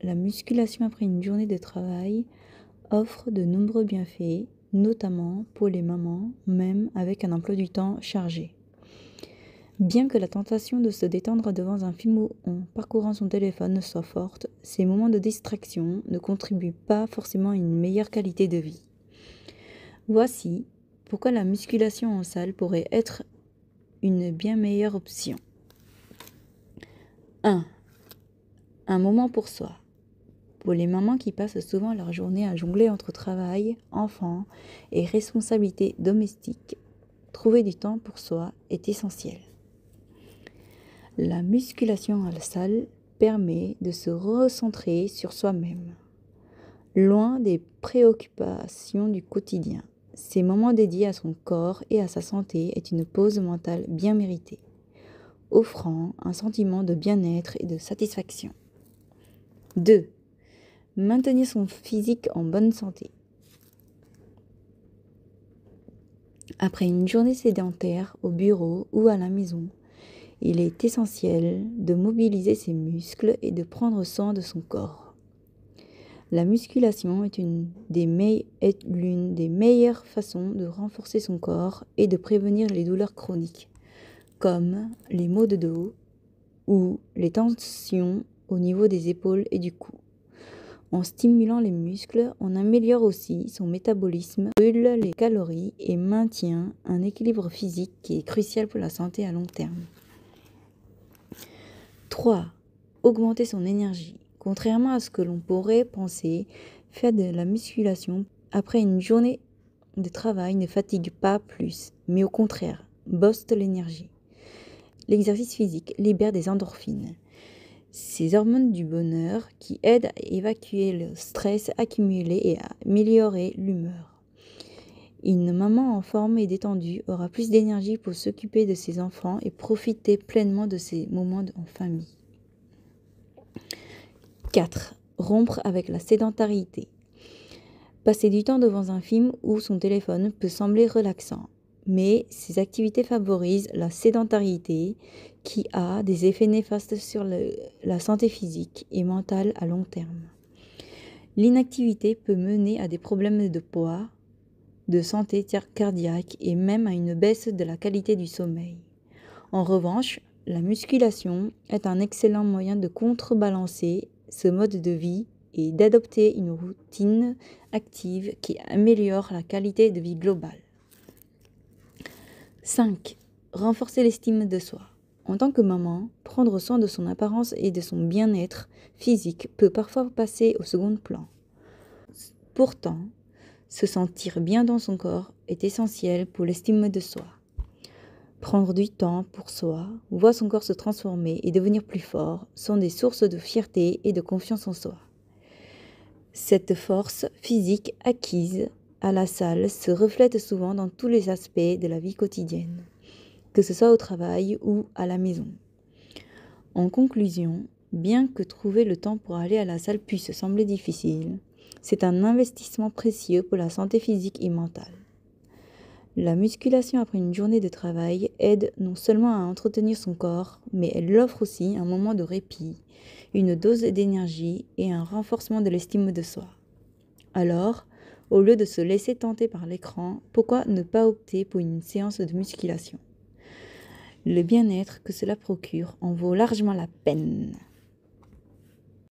la musculation après une journée de travail offre de nombreux bienfaits, notamment pour les mamans, même avec un emploi du temps chargé. Bien que la tentation de se détendre devant un film ou en parcourant son téléphone soit forte, ces moments de distraction ne contribuent pas forcément à une meilleure qualité de vie. Voici pourquoi la musculation en salle pourrait être une bien meilleure option. 1. Un moment pour soi. Pour les mamans qui passent souvent leur journée à jongler entre travail, enfants et responsabilités domestiques, trouver du temps pour soi est essentiel. La musculation à la salle permet de se recentrer sur soi-même, loin des préoccupations du quotidien. Ces moments dédiés à son corps et à sa santé est une pause mentale bien méritée, offrant un sentiment de bien-être et de satisfaction. 2. Maintenir son physique en bonne santé. Après une journée sédentaire au bureau ou à la maison, il est essentiel de mobiliser ses muscles et de prendre soin de son corps. La musculation est l'une des meilleures façons de renforcer son corps et de prévenir les douleurs chroniques, comme les maux de dos ou les tensions au niveau des épaules et du cou. En stimulant les muscles, on améliore aussi son métabolisme, brûle les calories et maintient un équilibre physique qui est crucial pour la santé à long terme. 3. Augmenter son énergie. Contrairement à ce que l'on pourrait penser, faire de la musculation après une journée de travail ne fatigue pas plus, mais au contraire, booste l'énergie. L'exercice physique libère des endorphines, ces hormones du bonheur qui aident à évacuer le stress accumulé et à améliorer l'humeur. Une maman en forme et détendue aura plus d'énergie pour s'occuper de ses enfants et profiter pleinement de ses moments en famille. 4. Rompre avec la sédentarité. Passer du temps devant un film ou son téléphone peut sembler relaxant, mais ces activités favorisent la sédentarité qui a des effets néfastes sur la santé physique et mentale à long terme. L'inactivité peut mener à des problèmes de poids, de santé cardiaque et même à une baisse de la qualité du sommeil. En revanche, la musculation est un excellent moyen de contrebalancer ce mode de vie et d'adopter une routine active qui améliore la qualité de vie globale. 5. Renforcer l'estime de soi. En tant que maman, prendre soin de son apparence et de son bien-être physique peut parfois passer au second plan. Pourtant, se sentir bien dans son corps est essentiel pour l'estime de soi. Prendre du temps pour soi, voir son corps se transformer et devenir plus fort sont des sources de fierté et de confiance en soi. Cette force physique acquise à la salle se reflète souvent dans tous les aspects de la vie quotidienne, que ce soit au travail ou à la maison. En conclusion, bien que trouver le temps pour aller à la salle puisse sembler difficile, c'est un investissement précieux pour la santé physique et mentale. La musculation après une journée de travail aide non seulement à entretenir son corps, mais elle offre aussi un moment de répit, une dose d'énergie et un renforcement de l'estime de soi. Alors, au lieu de se laisser tenter par l'écran, pourquoi ne pas opter pour une séance de musculation ? Le bien-être que cela procure en vaut largement la peine.